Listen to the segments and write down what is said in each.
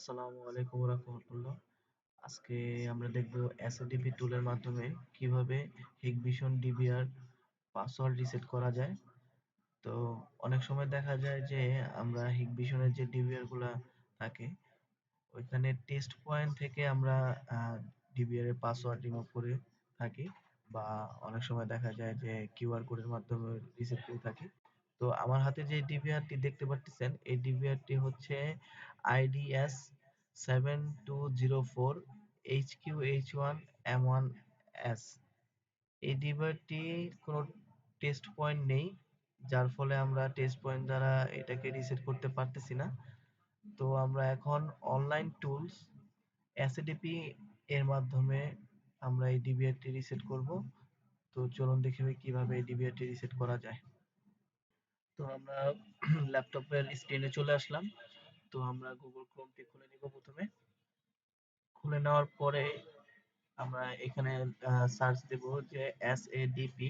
আসসালামু আলাইকুম রাহমাতুল্লাহ। আজকে আমরা দেখব এসএডিপি টুলের মাধ্যমে কিভাবে হিকভিশন ডিভিআর পাসওয়ার্ড রিসেট করা যায়। তো অনেক সময় দেখা যায় যে আমরা হিকভিশনের যে ডিভিআর গুলা থাকে ওইখানে টেস্ট পয়েন্ট থেকে আমরা ডিভিআর এর পাসওয়ার্ড রিমুভ করে থাকি, বা অনেক সময় দেখা যায় যে কিউআর কোডের মাধ্যমে রিসেট করে থাকি। তো আমার হাতে যে ডিভিআরটি দেখতে পাচ্ছেন, এই ডিভিআরটি হচ্ছে IDS 7204 HQH1 M1S। এই ডিভিআরটি কোনো টেস্ট পয়েন্ট নেই, যার ফলে আমরা টেস্ট পয়েন্ট দ্বারা এটাকে রিসেট করতে পারতেছি না। তো আমরা এখন অনলাইন টুলস এসএডিপি এর মাধ্যমে আমরা এই ডিভিআরটি রিসেট করব। তো চলুন দেখে নিই কিভাবে এই ডিভিআরটি রিসেট করা যায়। তো আমরা ল্যাপটপের স্ক্রিনে চলে আসলাম। তো আমরা গুগল ক্রোমটি খুলে নিব প্রথমে। খুলে নেওয়ার পরে আমরা এখানে সার্চ দেব যে SADP।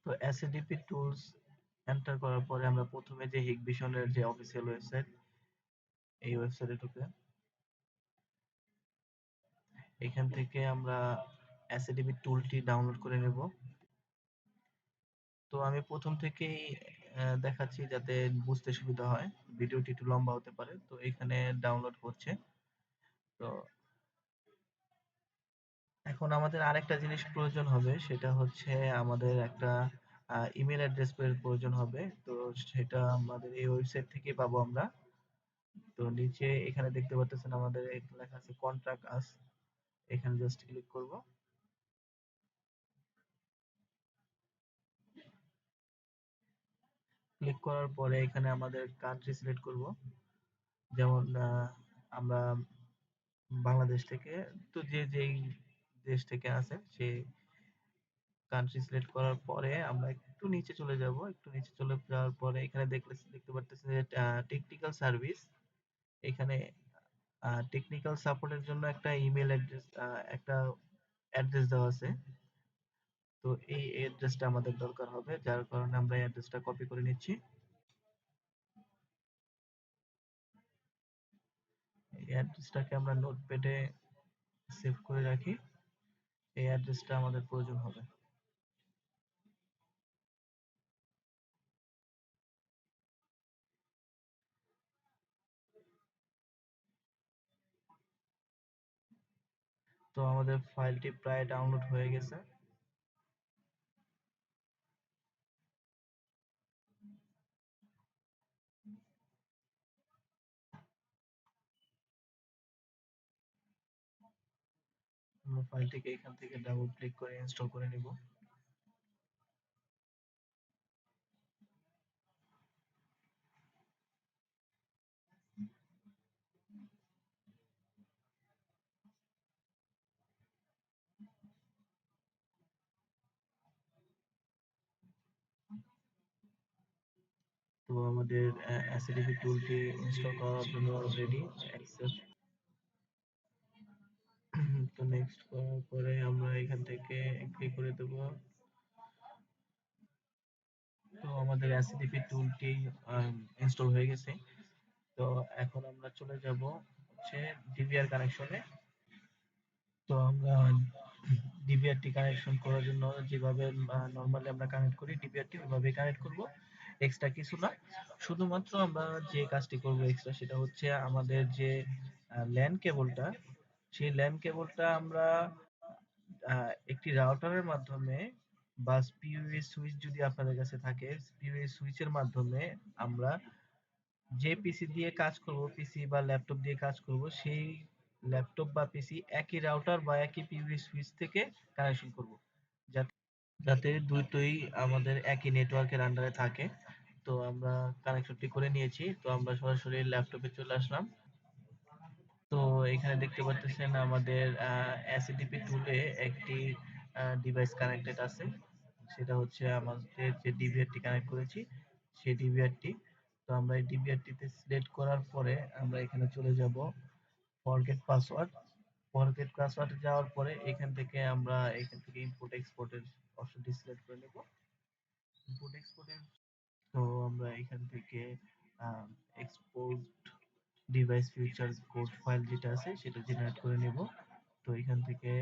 তো SADP টুলস এন্টার করার পরে আমরা প্রথমে যে হিকভিশনের যে অফিসিয়াল ওয়েবসাইট, এই ওয়েবসাইটে ঢুকে এখান থেকে আমরা SADP টুলটি ডাউনলোড করে নেব। তো আমি প্রথম থেকেই দেখাচ্ছি যাতে বুঝতে সুবিধা হয়, ভিডিওটি একটু লম্বা হতে পারে। তো এখানে ডাউনলোড হচ্ছে। তো এখন আমাদের আরেকটা জিনিস প্রয়োজন হবে, সেটা হচ্ছে আমাদের একটা ইমেল অ্যাড্রেস প্রয়োজন হবে। তো সেটা আমাদের এই ওয়েবসাইট থেকে পাবো আমরা। তো নিচে এখানে দেখতে পাচ্ছেন আমাদের লেখা আছে কন্ট্যাক্ট আস। এখানে জাস্ট ক্লিক করব। ক্লিক করার পরে এখানে আমাদের কান্ট্রি সিলেক্ট করব। যেমন আমরা বাংলাদেশ থেকে, তো যে যেই দেশ থেকে আছে সেই কান্ট্রি সিলেক্ট করার পরে আমরা একটু নিচে চলে যাব। একটু নিচে চলে যাওয়ার পরে এখানে দেখতে পারতেছেন যে টেকনিক্যাল সার্ভিস। এখানে টেকনিক্যাল সাপোর্টের জন্য একটা ইমেল অ্যাড্রেস, একটা অ্যাড্রেস দেওয়া আছে। তো এই অ্যাড্রেসটা আমাদের দরকার হবে, যার কারণে আমরা এই অ্যাড্রেসটা কপি করে নিচ্ছি। এই অ্যাড্রেসটাকে আমরা নোটপ্যাডে সেভ করে রাখি। এই অ্যাড্রেসটা আমাদের প্রয়োজন হবে। তো আমাদের ফাইলটি প্রায় ডাউনলোড হয়ে গেছে। আমরা ফাইলটিকে এখান থেকে ডাবল ক্লিক করে ইনস্টল করে নিব। তো আমাদের এসএডিপি টুলটি ইনস্টল করার জন্য রেডি। অ্যাকসেপ্ট। তো নেক্সট করার পরে আমরা এখান থেকে ক্লিক করে দেব। তো আমাদের এসএডিপি টুলটি ইনস্টল হয়ে গেছে। তো এখন আমরা চলে যাব হচ্ছে ডিভিআর কানেকশনে। তো আমরা ডিভিআরটি কানেকশন করার জন্য যেভাবে নরমালি আমরা কানেক্ট করি ডিভিআরটি, ওইভাবে কানেক্ট করব। এক্সট্রা কিছু না, শুধুমাত্র আমরা যে কাজটি করব এক্সট্রা, সেটা হচ্ছে আমাদের যে ল্যান কেবলটা, সেই ল্যান কেবলটা আমরা একটি রাউটারের মাধ্যমে বা পিওএস সুইচ যদি আপনাদের কাছে থাকে, পিওএস সুইচের মাধ্যমে আমরা যে পিসি দিয়ে কাজ করব, পিসি বা ল্যাপটপ দিয়ে কাজ করব, সেই ল্যাপটপ বা পিসি একই রাউটার বা একই পিওএস সুইচ থেকে কানেকশন করব, যাতে যাতে দুটোই আমাদের একই নেটওয়ার্কের আন্ডারে থাকে। তো আমরা কানেকশনটি করে নিয়েছি। তো আমরা সরাসরি ল্যাপটপে চলে আসলাম। তো এখানে দেখতে পাচ্ছেন আমাদের এসএডিপি টুলে একটি ডিভাইস কানেক্টেড আছে। সেটা হচ্ছে আমাদের যে ডিভিআরটি কানেক্ট করেছি, সেই ডিভিআরটি। তো আমরা এই ডিভিআরটিতে সিলেক্ট করার পরে আমরা এখানে চলে যাব ফরগেট পাসওয়ার্ড। ফরগেট পাসওয়ার্ডে যাওয়ার পরে এখান থেকে ইম্পোর্ট এক্সপোর্টের অপশনটি সিলেক্ট করে নেব। ইম্পোর্ট এক্সপোর্টের তো আমরা এখান থেকে export device future code file যেটা আছে সেটা জেনারেট করে নেব। তো এখান থেকে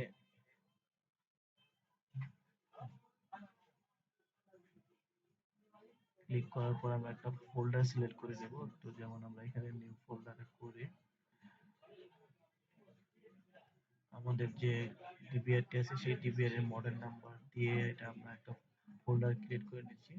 ক্লিক করার পর আমরা একটা ফোল্ডার সিলেক্ট করে নেব। তো যেমন আমরা এখানে নিউ ফোল্ডারে করে আমাদের যে ডিভিআরটি আছে সেই ডিভিআর এর মডেল নাম্বার দিয়ে এটা আমরা একটা ফোল্ডার ক্রিয়েট করে নিচ্ছি।